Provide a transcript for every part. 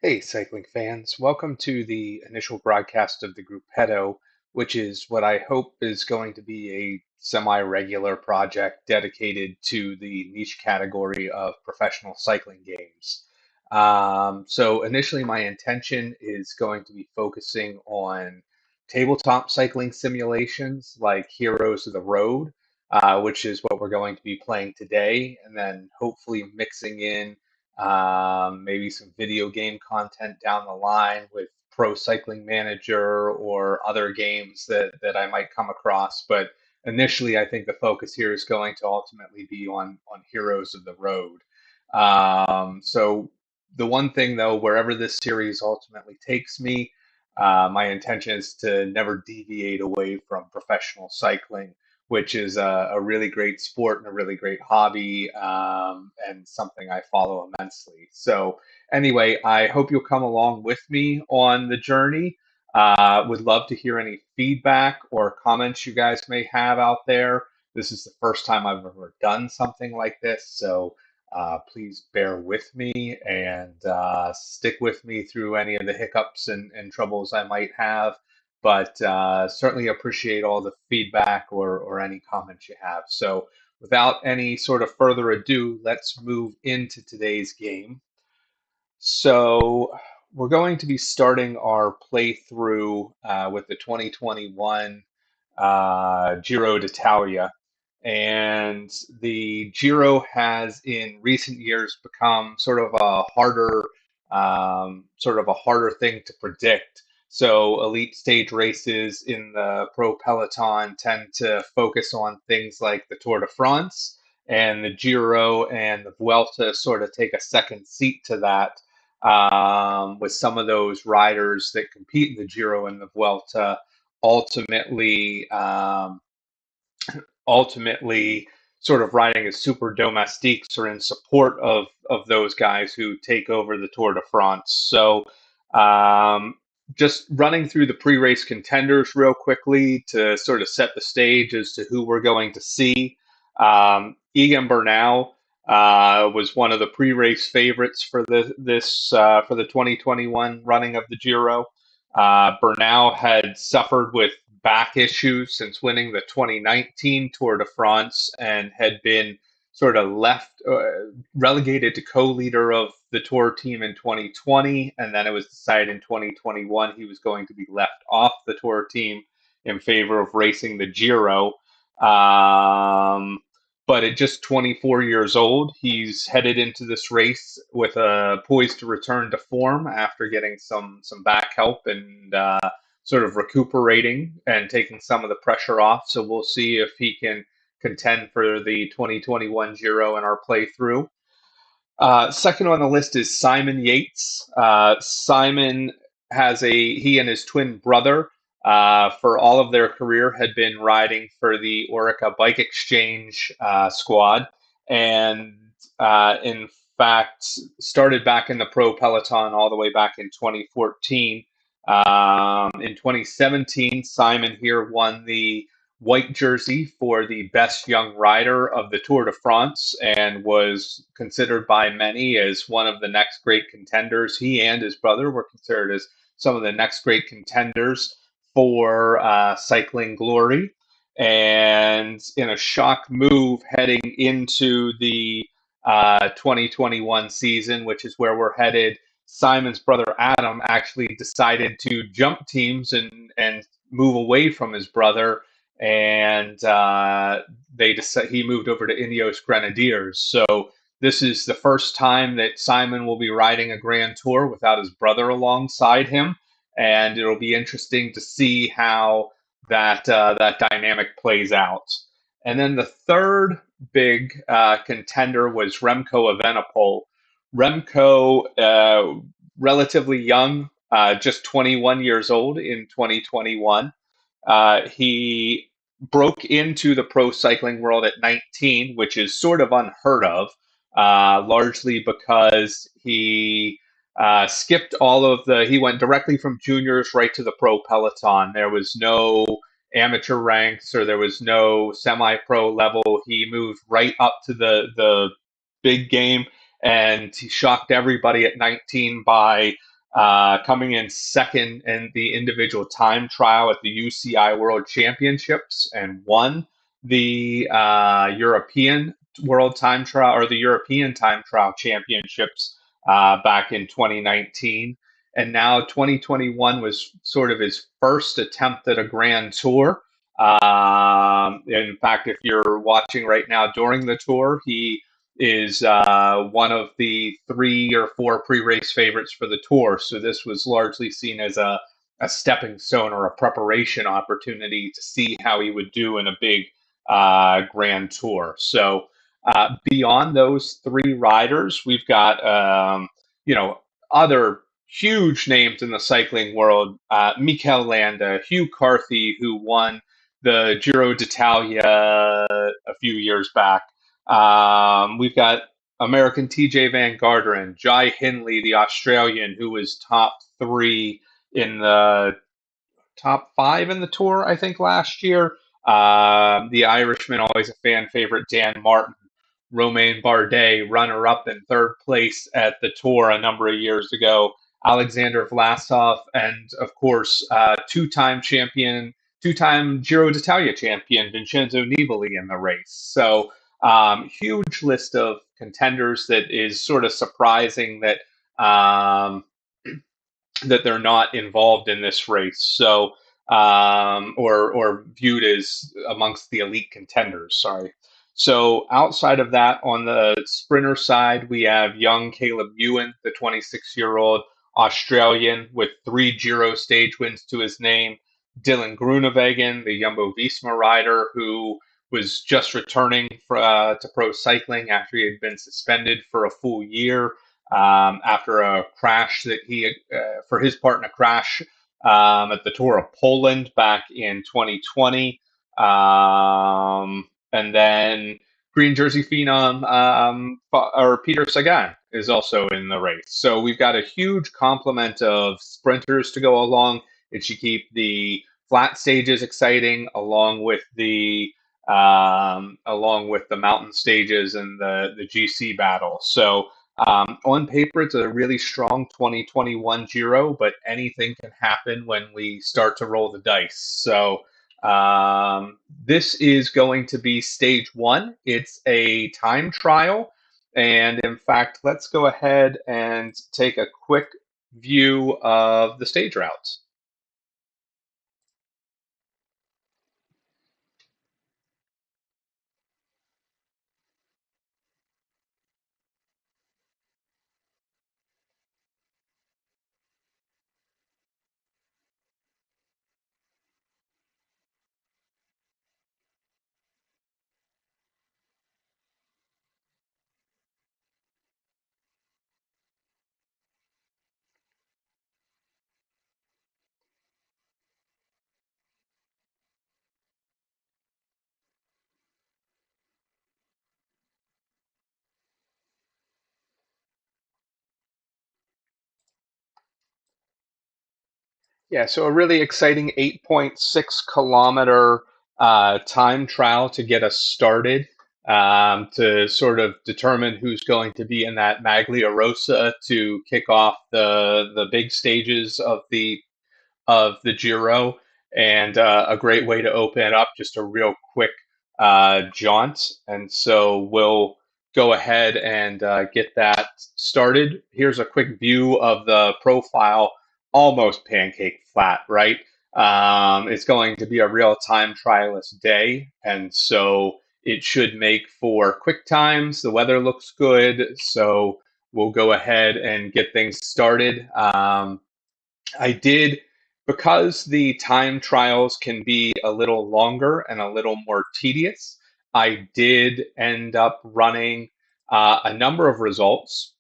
Hey, cycling fans. Welcome to the initial broadcast of the Gruppetto, which is what I hope is going to be a semi-regular project dedicated to the niche category of professional cycling games. So initially, my intention is going to be focusing on tabletop cycling simulations like Heroes of the Road, which is what we're going to be playing today, and then hopefully mixing in maybe some video game content down the line with Pro Cycling Manager or other games that I might come across. But initially, I think the focus here is going to ultimately be on Heroes of the Road. So the one thing though, wherever this series ultimately takes me, my intention is to never deviate away from professional cycling, which is a really great sport and a really great hobby, and something I follow immensely. So, anyway, I hope you'll come along with me on the journey. Would love to hear any feedback or comments you guys may have out there. This is the first time I've ever done something like this, so please bear with me and stick with me through any of the hiccups and troubles I might have, but certainly appreciate all the feedback or any comments you have. So, without any sort of further ado, let's move into today's game. So, we're going to be starting our playthrough with the 2021 Giro d'Italia. And the Giro has in recent years become sort of a harder thing to predict. So elite stage races in the pro peloton tend to focus on things like the Tour de France, and the Giro and the Vuelta sort of take a second seat to that, with some of those riders that compete in the Giro and the Vuelta ultimately ultimately sort of riding as super domestiques or in support of those guys who take over the Tour de France. So, um, just running through the pre-race contenders real quickly to sort of set the stage as to who we're going to see. Egan Bernal was one of the pre-race favorites for for the 2021 running of the Giro. Bernal had suffered with back issues since winning the 2019 Tour de France and had been sort of relegated to co-leader of the tour team in 2020, and then it was decided in 2021 he was going to be left off the tour team in favor of racing the Giro. Um, but at just 24 years old, he's headed into this race with a poised to return to form after getting some back help and sort of recuperating and taking some of the pressure off. So we'll see if he can contend for the 2021 Giro in our playthrough. Second on the list is Simon Yates. Simon he and his twin brother, for all of their career, had been riding for the Orica Bike Exchange squad, and in fact started back in the pro peloton all the way back in 2014. In 2017, Simon here won the white jersey for the best young rider of the Tour de France and was considered by many as one of the next great contenders. He and his brother were considered as some of the next great contenders for cycling glory. And in a shock move heading into the 2021 season, which is where we're headed, Simon's brother Adam actually decided to jump teams and move away from his brother, and he moved over to Ineos Grenadiers. So this is the first time that Simon will be riding a Grand Tour without his brother alongside him, and it'll be interesting to see how that dynamic plays out. And then the third big contender was Remco Evenepoel. Remco, relatively young, just 21 years old in 2021. He broke into the pro cycling world at 19, which is sort of unheard of, largely because he went directly from juniors right to the pro peloton. There was no amateur ranks or there was no semi pro level. He moved right up to the big game and he shocked everybody at 19 by coming in second in the individual time trial at the UCI World Championships and won the European World Time Trial or the European Time Trial Championships back in 2019. And now 2021 was sort of his first attempt at a Grand Tour. In fact, if you're watching right now during the tour, he is one of the 3 or 4 pre-race favorites for the tour. So this was largely seen as a stepping stone or a preparation opportunity to see how he would do in a big Grand Tour. So beyond those 3 riders, we've got other huge names in the cycling world. Mikel Landa, Hugh Carthy, who won the Giro d'Italia a few years back. We've got American TJ Van Garderen, Jai Hindley, the Australian, who was top 5 in the tour, I think, last year. The Irishman, always a fan favorite, Dan Martin. Romain Bardet, runner up in 3rd place at the tour a number of years ago. Alexander Vlasov, and of course, two-time Giro d'Italia champion Vincenzo Nibali in the race. So, huge list of contenders that is sort of surprising um, that they're not involved in this race. So, or viewed as amongst the elite contenders. Sorry. So outside of that, on the sprinter side, we have young Caleb Ewan, the 26-year-old Australian with 3 Giro stage wins to his name. Dylan Groenewegen, the Jumbo Visma rider, who was just returning to pro cycling after he had been suspended for a full year after a crash that for his part in a crash at the Tour of Poland back in 2020. And then Green Jersey phenom or Peter Sagan is also in the race. So we've got a huge complement of sprinters to go along. It should keep the flat stages exciting, along with the mountain stages and the GC battle. So on paper, it's a really strong 2021 Giro, but anything can happen when we start to roll the dice. So this is going to be stage 1. It's a time trial. And in fact, let's go ahead and take a quick view of the stage routes. Yeah, so a really exciting 8.6 kilometer time trial to get us started, to sort of determine who's going to be in that Maglia Rosa to kick off the big stages of the Giro, and a great way to open it up, just a real quick jaunt. And so we'll go ahead and get that started. Here's a quick view of the profile, almost pancake flat, right? It's going to be a real time trialist day, and so it should make for quick times. The weather looks good, so we'll go ahead and get things started. I did, because the time trials can be a little longer and a little more tedious, I did end up running a number of results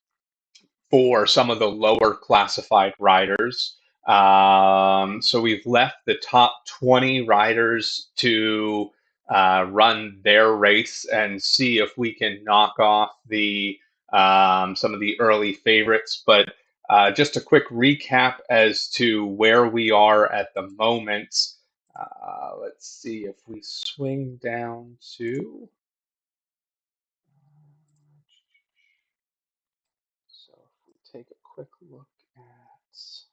for some of the lower classified riders. So we've left the top 20 riders to run their race and see if we can knock off the some of the early favorites. But just a quick recap as to where we are at the moment. Let's see if we swing down to That's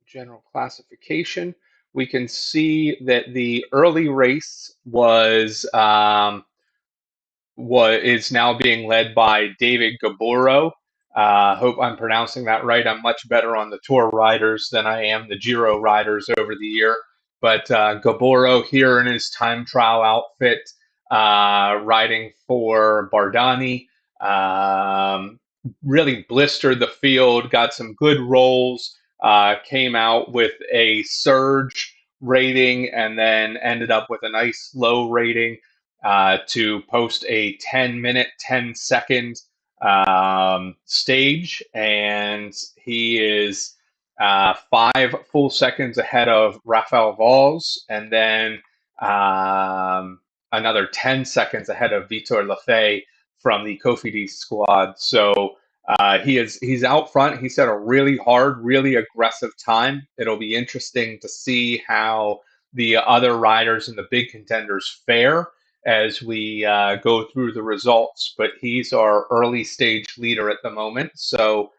general classification. We can see that the early race was is now being led by David Gaboro. Hope I'm pronouncing that right. I'm much better on the Tour riders than I am the Giro riders over the year. But Gaboro here in his time trial outfit, riding for Bardani, really blistered the field, got some good rolls, came out with a surge rating, and then ended up with a nice low rating to post a 10-minute, 10-second stage. And he is 5 full seconds ahead of Rafael Valls, and then another 10 seconds ahead of Vitor Lafay from the Cofidis squad. So he's out front. He set a really hard, really aggressive time. It'll be interesting to see how the other riders and the big contenders fare as we go through the results. But he's our early stage leader at the moment. So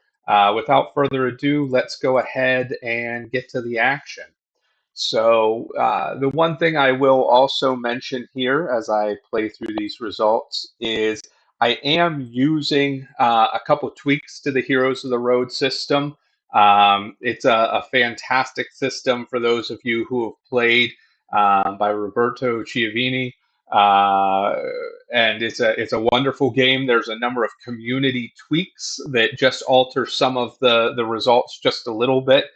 without further ado, let's go ahead and get to the action. So the one thing I will also mention here as I play through these results is I am using a couple tweaks to the Heroes of the Road system. It's a fantastic system for those of you who have played by Roberto Chiavini. Uh, and it's a wonderful game. There's a number of community tweaks that just alter some of the results just a little bit.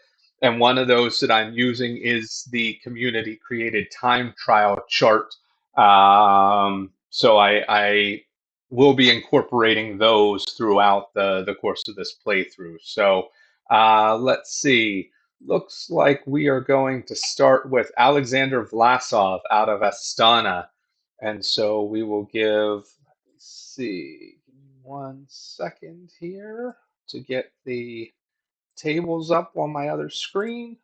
And one of those that I'm using is the community created time trial chart. So I will be incorporating those throughout the course of this playthrough. So let's see. Looks like we are going to start with Alexander Vlasov out of Astana. And so we will give, let's see, 1 second here to get the tables up on my other screen.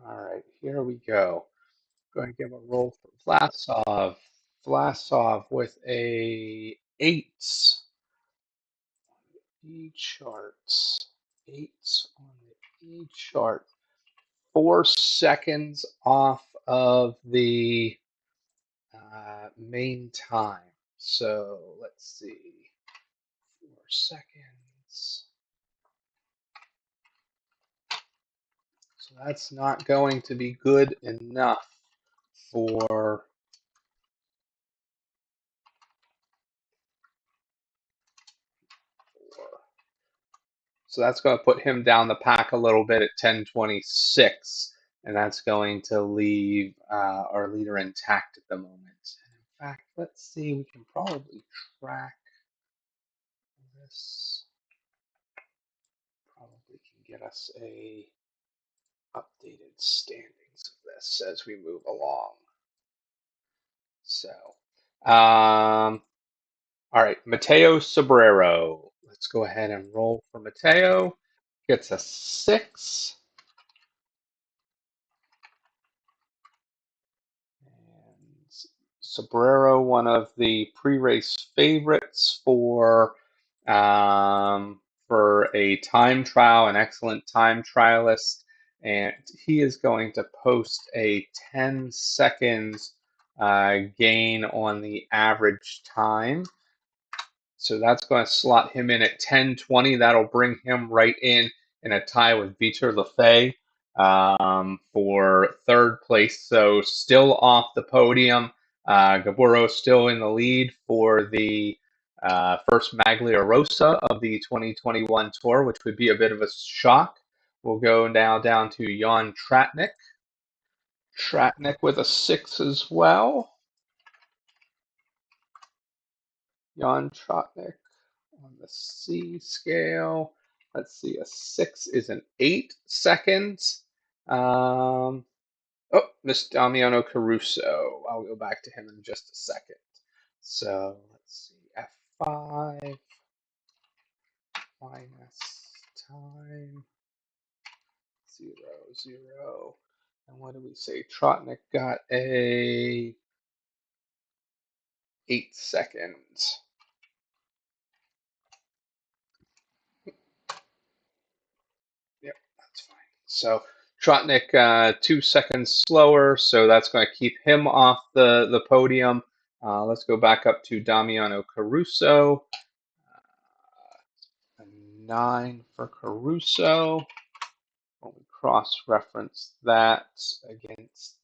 All right, here we go. Going to give a roll for Vlasov. Vlasov with a 8 E chart. 8 on the E chart. 4 seconds off of the main time. So let's see. 4 seconds. So that's not going to be good enough for so that's going to put him down the pack a little bit at 10:26, and that's going to leave our leader intact at the moment. In fact, let's see, we can probably track this. Probably can get us a updated standings of this as we move along. So, all right, Mateo Sobrero. Let's go ahead and roll for Mateo. Gets a 6. And Sobrero, one of the pre-race favorites for a time trial, an excellent time trialist, and he is going to post a 10 seconds gain on the average time. So that's going to slot him in at 10:20. That'll bring him right in a tie with Vitor Lafay for third place. So still off the podium. Gaboro still in the lead for the first Maglia Rosa of the 2021 tour, which would be a bit of a shock. We'll go now down to Jan Tratnik. Tratnik with a 6 as well. Jan Tratnik on the C scale. Let's see, a 6 is an 8 seconds. Oh, Miss Damiano Caruso. I'll go back to him in just a second. So let's see, 5 minus time 0, 0. And what did we say? Trotnik got a 8 seconds. Yep, that's fine. So Trotnik 2 seconds slower, so that's going to keep him off the podium. Let's go back up to Damiano Caruso. A 9 for Caruso. When we cross-reference that against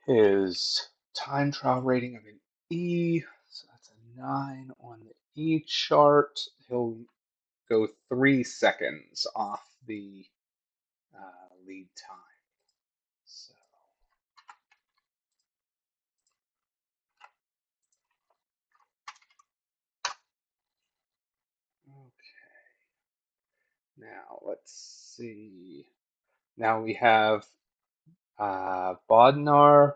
his time trial rating of an E, so that's a 9 on the E chart. He'll go 3 seconds off the lead time. So, okay. Now let's see. Now we have Bodnar,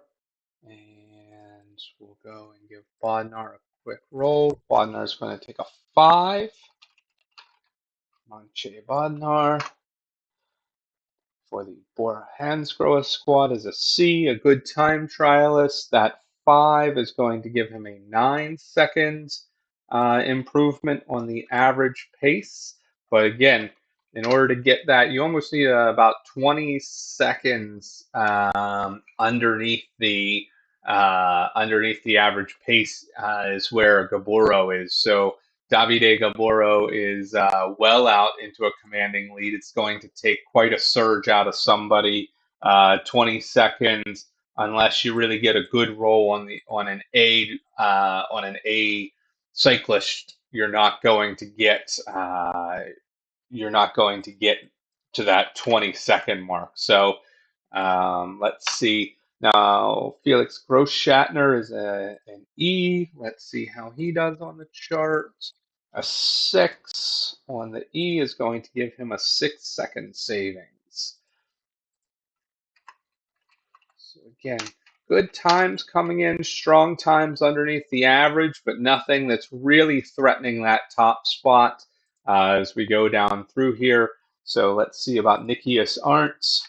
and we'll go and give Bodnar a quick roll. Bodnar is going to take a 5. Manche Bodnar. For the Bora Hansgrohe squad is a C, a good time trialist. That 5 is going to give him a 9 seconds improvement on the average pace. But again, in order to get that, you almost need about 20 seconds underneath the average pace is where Gaboro is. So Davide Gaboro is well out into a commanding lead. It's going to take quite a surge out of somebody. 20 seconds, unless you really get a good roll on an A cyclist, you're not going to get to that 20-second mark. So let's see. Now, Felix Grosschattner is an E. Let's see how he does on the chart. A 6 on the E is going to give him a 6-second savings. So again, good times coming in, strong times underneath the average, but nothing that's really threatening that top spot as we go down through here. So let's see about Nikias Arndt.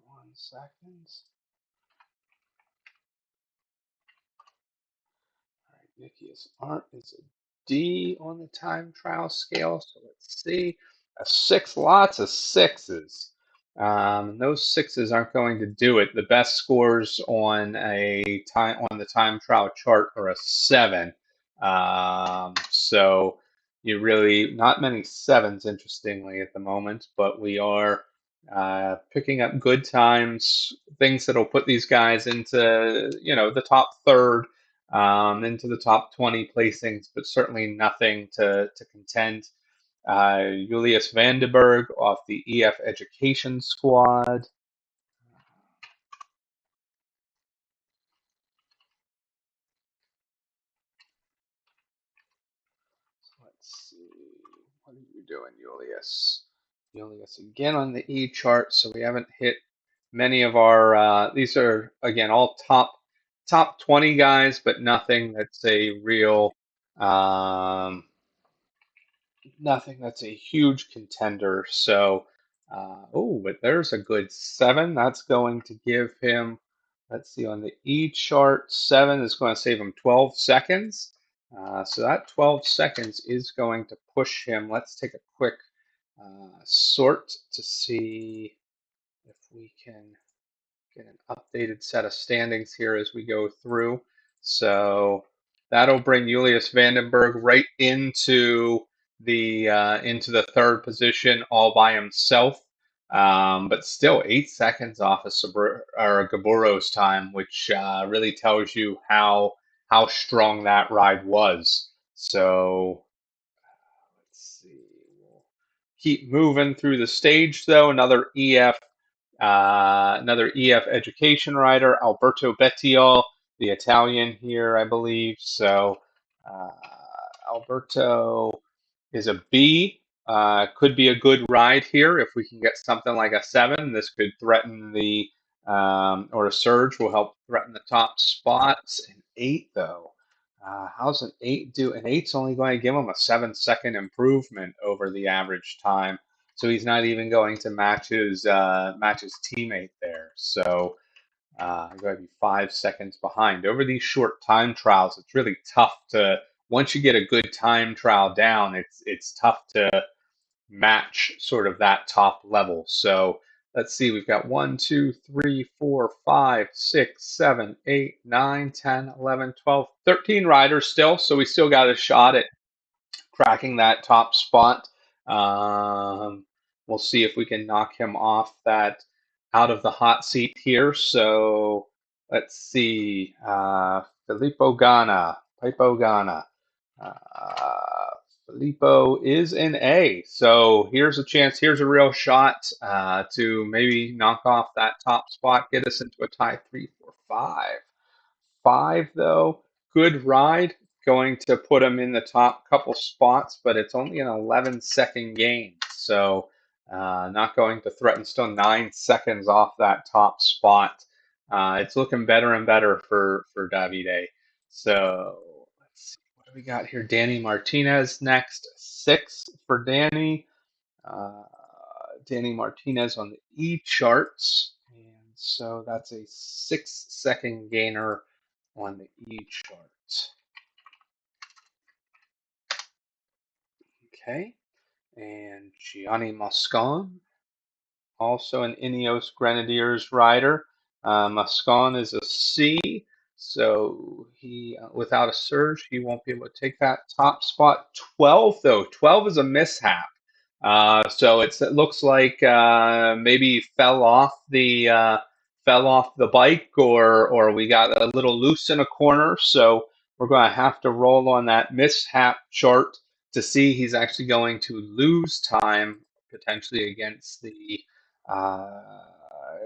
1 second. All right, Nikias Arndt is a D on the time trial scale. So let's see. A 6, lots of 6s. Those 6s aren't going to do it. The best scores on the time trial chart are a 7. So you really not many 7s, interestingly, at the moment, but we are picking up good times, things that'll put these guys into the top third, into the top 20 placings, but certainly nothing to contend. Julius Vandenberg off the EF Education squad. Let's see. What are you doing, Julius? Julius again on the E chart, so we haven't hit many of our. These are again all top 20 guys, but nothing that's a real. Nothing that's a huge contender. So, but there's a good 7. That's going to give him, let's see, on the E chart, 7 is going to save him 12 seconds. So that 12 seconds is going to push him. Let's take a quick sort to see if we can get an updated set of standings here as we go through. So that'll bring Julius Vandenberg right into the third position all by himself. But still 8 seconds off of Gaburo's time, which really tells you how strong that ride was. So let's see. We'll keep moving through the stage though. Another EF education rider, Alberto Bettiol, the Italian here, I believe. So Alberto is a B. Could be a good ride here if we can get something like a 7. This could threaten the or a surge will help threaten the top spots. An 8 though, how's an 8 do? An eight's only going to give him a 7-second improvement over the average time, so he's not even going to match his teammate there. So I'm going to be 5 seconds behind. Over these short time trials, it's really tough to once you get a good time trial down, it's tough to match sort of that top level. So let's see, we've got 1, 2, 3, 4, 5, 6, 7, 8, 9, 10, 11, 12, 13 riders still. So we still got a shot at cracking that top spot. Um, we'll see if we can knock him off that out of the hot seat here. So let's see. Filippo Ganna, Pipo Ganna. Uh, Filippo is an A. So here's a chance. Here's a real shot to maybe knock off that top spot, get us into a tie 3, 4, 5. 5 though, good ride, going to put him in the top couple spots, but it's only an 11-second gain, so not going to threaten. Still 9 seconds off that top spot. It's looking better and better for Davide. So let's see, what do we got here? Danny Martinez next, 6 for Danny. Uh, Danny Martinez on the E charts, and so that's a 6-second gainer on the E chart. Okay, and Gianni Moscon, also an Ineos Grenadiers rider. Moscon is a C, so he without a surge, he won't be able to take that top spot. 12 though, 12 is a mishap. So it looks like maybe fell off the bike, or we got a little loose in a corner. So we're going to have to roll on that mishap chart to see he's actually going to lose time potentially uh,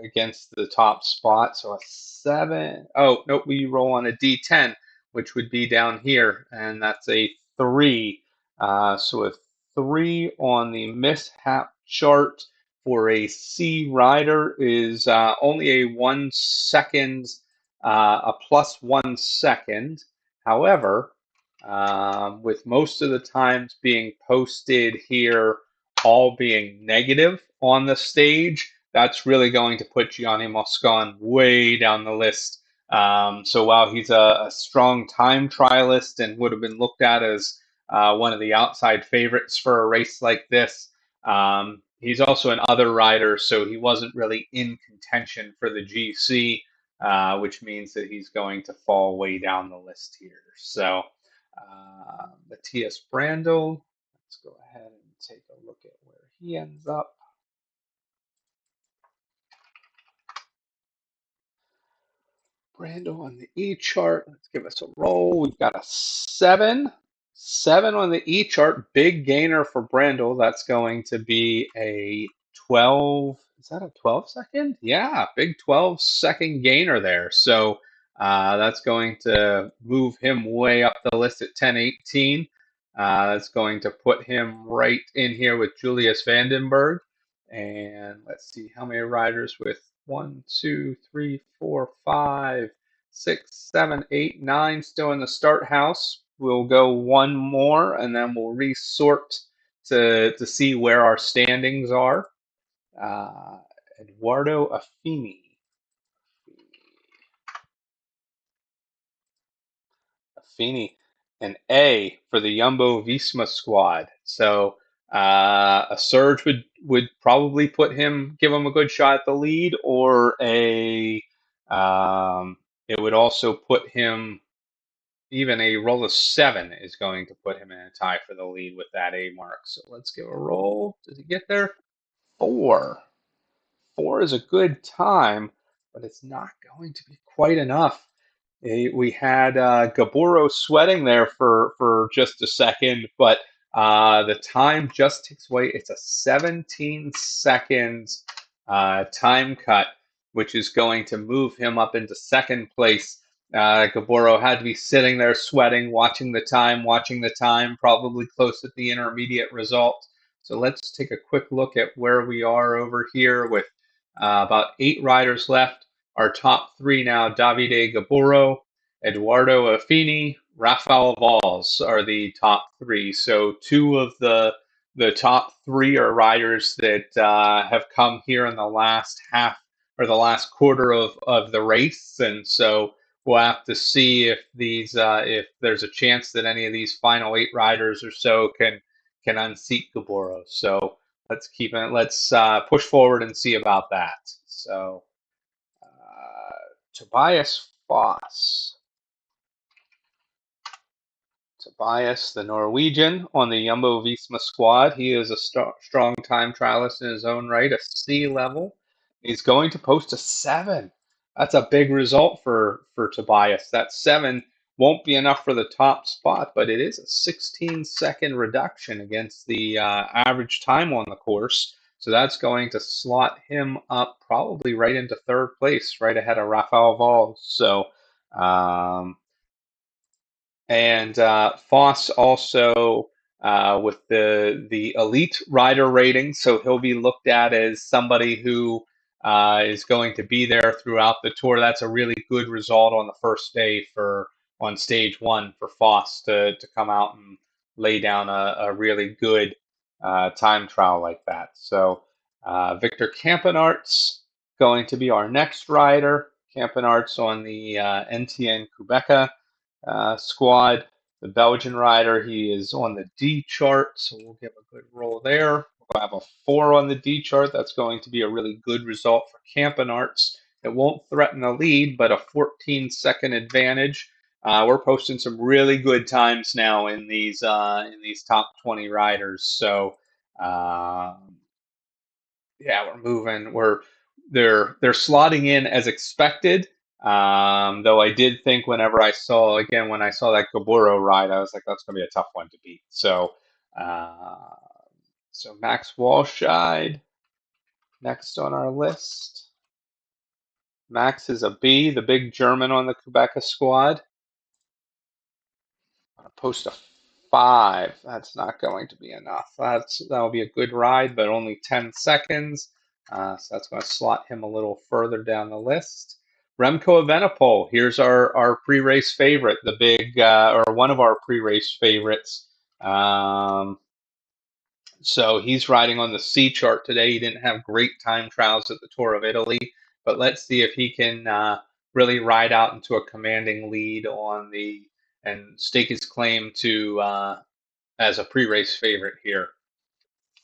against the top spot. So a 7. Oh nope, we roll on a D10, which would be down here, and that's a 3. So a 3 on the mishap chart for a C rider is only a 1 second, a plus 1 second. However, with most of the times being posted here all being negative on the stage, that's really going to put Gianni Moscon way down the list. So while he's a strong time trialist and would have been looked at as one of the outside favorites for a race like this, he's also an other rider, so he wasn't really in contention for the GC, which means that he's going to fall way down the list here. So Matthias Brandl, let's go ahead and take a look at where he ends up. Brando on the E chart. Let's give us a roll. We've got a 7. 7 on the E chart. Big gainer for Brando. That's going to be a 12. Is that a 12-second? Yeah, big 12-second gainer there. So that's going to move him way up the list at 10:18. That's going to put him right in here with Julius Vandenberg. And let's see how many riders with 1, 2, 3, 4, 5, 6, 7, 8, 9 still in the start house. We'll go one more and then we'll resort to see where our standings are. Eduardo Affini. Affini, an A for the Jumbo Visma squad. So a surge would probably give him a good shot at the lead, or it would also put him, even a roll of 7 is going to put him in a tie for the lead with that A mark. So let's give a roll. Did he get there? 4. 4 is a good time, but it's not going to be quite enough. We had Gaburo sweating there for just a second, but the time just ticks away. It's a 17-second time cut, which is going to move him up into second place. Gaburo had to be sitting there sweating, watching the time, probably close at the intermediate result. So let's take a quick look at where we are over here with about 8 riders left. Our top three now: Davide Gaboro, Eduardo Affini, Rafael Valls are the top three. So two of the top three are riders that have come here in the last half or the last quarter of the race, and so we'll have to see if there's a chance that any of these final 8 riders or so can unseat Gaboro. So let's keep it. Let's push forward and see about that. So Tobias Foss. Tobias, the Norwegian, on the Jumbo Visma squad. He is a strong time trialist in his own right, a C level. He's going to post a 7. That's a big result for Tobias. That 7 won't be enough for the top spot, but it is a 16-second reduction against the average time on the course. So that's going to slot him up probably right into third place, right ahead of Rafael Valls. So and Foss also with the elite rider rating, so he'll be looked at as somebody who is going to be there throughout the tour. That's a really good result on the first day for on stage one for Foss to come out and lay down a really good time trial like that. So Victor Campenart's going to be our next rider. Campenart's on the NTN Quebeca squad. The Belgian rider, he is on the D chart, so we'll give a good roll there. We'll have a 4 on the D chart. That's going to be a really good result for Campenarts. It won't threaten the lead, but a 14-second advantage. We're posting some really good times now in these top 20 riders. So yeah, we're moving. They're slotting in as expected. Though I did think whenever I saw when I saw that Gaboro ride, I was like, that's going to be a tough one to beat. So uh, so Max Walscheid next on our list. Max is a B, the big German on the Quebeca squad. Post a 5. That's not going to be enough. That'll be a good ride, but only 10 seconds. So that's going to slot him a little further down the list. Remco Evenepoel. Here's our pre-race favorite, the big or one of our pre-race favorites. So he's riding on the C chart today. He didn't have great time trials at the Tour of Italy, but let's see if he can really ride out into a commanding lead and stake his claim to as a pre-race favorite here.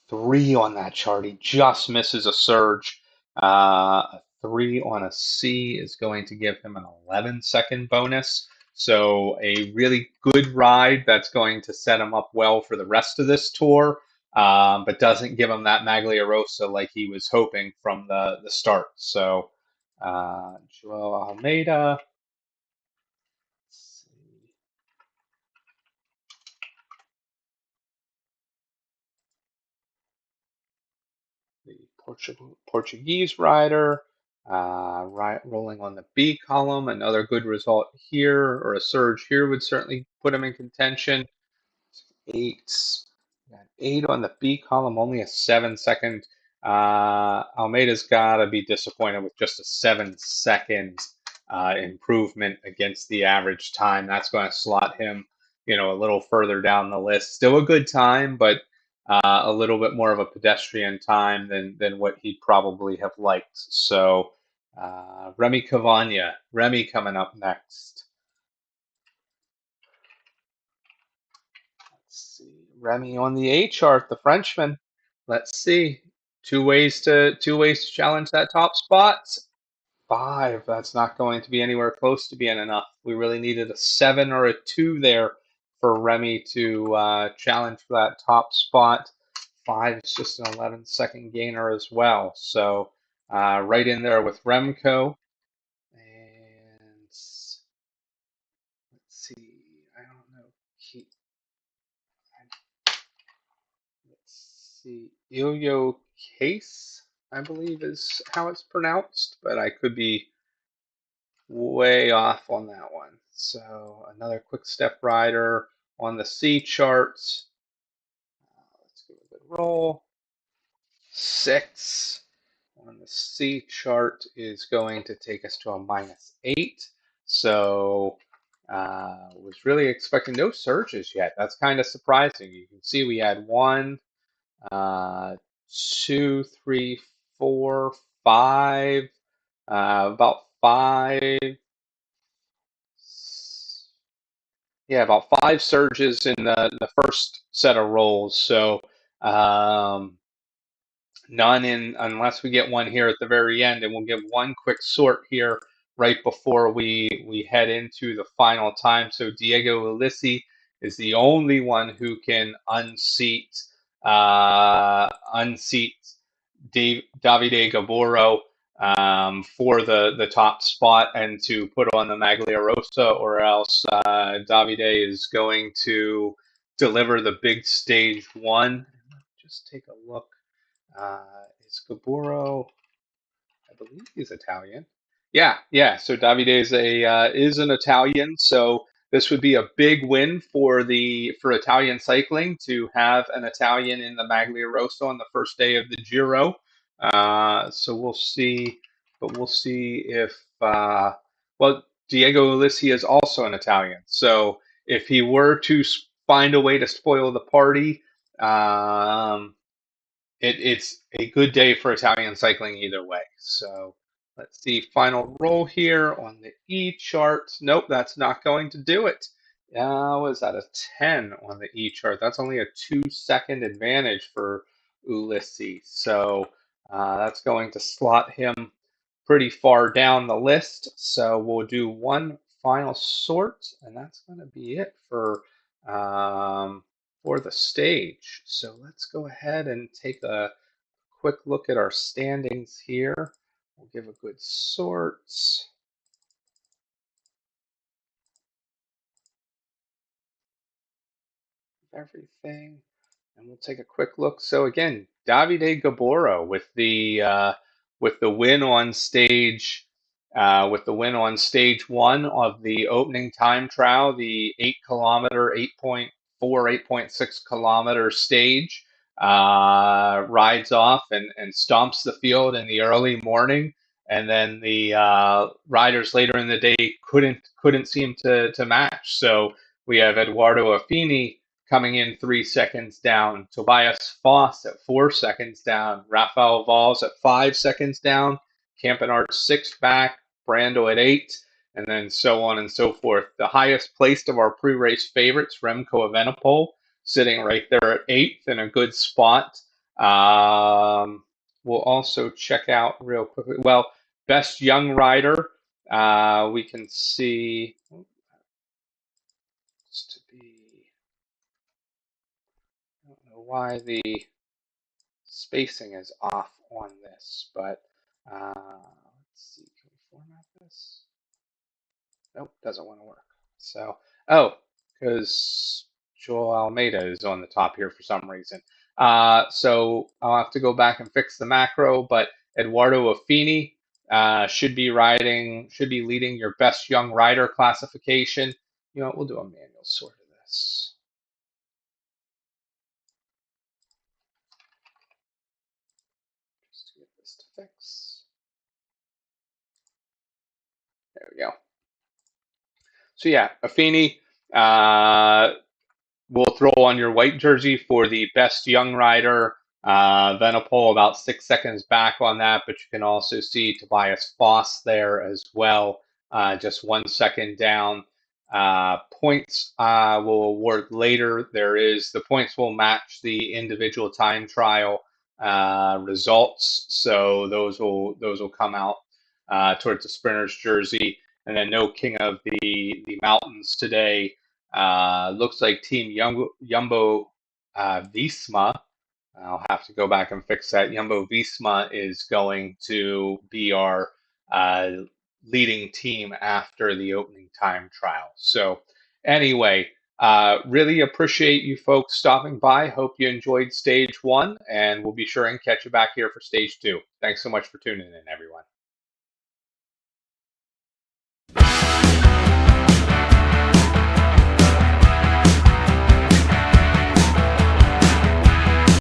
3 on that chart. He just misses a surge. A 3 on a C is going to give him an 11-second bonus. So a really good ride that's going to set him up well for the rest of this tour, but doesn't give him that Maglia Rosa like he was hoping from the start. So Joel Almeida. The Portuguese rider, rolling on the B column. Another good result here, or a surge here, would certainly put him in contention. 8. Got 8 on the B column, only a 7-second. Almeida's got to be disappointed with just a 7-second improvement against the average time. That's going to slot him, a little further down the list. Still a good time, but a little bit more of a pedestrian time than what he'd probably have liked. So Remy Cavagna, Remy coming up next. Let's see, Remy on the A chart, the Frenchman. Let's see, two ways to challenge that top spot. 5. That's not going to be anywhere close to being enough. We really needed a 7 or a 2 there for Remy to challenge for that top spot. 5 is just an 11-second gainer as well. So right in there with Remco. And let's see, I don't know. Let's see, Ilio Case, I believe is how it's pronounced, but I could be way off on that one. So another quick step rider on the C charts. Let's give a good roll. 6 on the C chart is going to take us to a -8. So was really expecting no surges yet. That's kind of surprising. You can see we had 1, 2, 3, 4, 5, about 5, yeah, about 5 surges in the first set of rolls. So um, none in unless we get one here at the very end, and we'll give one quick sort here right before we head into the final time. So Diego Ulissi is the only one who can unseat Davide Gaboro for the top spot and to put on the Maglia Rosa, or else Davide is going to deliver the big stage one. Just take a look. Is Gaboro? I believe he's Italian. Yeah, yeah. So Davide is an Italian. So this would be a big win for Italian cycling to have an Italian in the Maglia Rosa on the first day of the Giro. So we'll see, but we'll see if well, Diego Ulissi is also an Italian. So if he were to find a way to spoil the party, um, it's a good day for Italian cycling either way. So let's see, final roll here on the E chart. Nope, that's not going to do it. Was that a 10 on the E chart? That's only a 2-second advantage for Ulysses. So that's going to slot him pretty far down the list. So we'll do one final sort, and that's going to be it um, for the stage. So let's go ahead and take a quick look at our standings here. We'll give a good sort of everything, and we'll take a quick look. So again, Davide Gaboro with the win on stage one of the opening time trial, the 8 kilometer, 8.4, 8.6 kilometer stage, rides off and stomps the field in the early morning. And then the riders later in the day couldn't seem to match. So we have Eduardo Affini coming in 3 seconds down, Tobias Foss at 4 seconds down, Rafael Valls at 5 seconds down, Campenart 6 back, Brando at 8, and then so on and so forth. The highest placed of our pre-race favorites, Remco Evenepoel, sitting right there at 8th in a good spot. We'll also check out real quickly. Well, best young rider, we can see to be. I don't know why the spacing is off on this, but let's see. Can we format this? Nope, doesn't want to work. So, oh, because Joel Almeida is on the top here for some reason. So I'll have to go back and fix the macro, but Eduardo Affini should be leading your best young rider classification. You know what, we'll do a manual sort of this. Just to get this to fix. There we go. So yeah, Affini will throw on your white jersey for the best young rider. Venepol about 6 seconds back on that, but you can also see Tobias Foss there as well, just 1 second down. Points will award later. The points will match the individual time trial results, so those will come out towards the sprinter's jersey. And then no King of the Mountains today. Looks like Team Jumbo Visma. I'll have to go back and fix that. Jumbo Visma is going to be our uh, leading team after the opening time trial. So, anyway, really appreciate you folks stopping by. Hope you enjoyed stage one, and we'll be sure and catch you back here for stage two. Thanks so much for tuning in, everyone.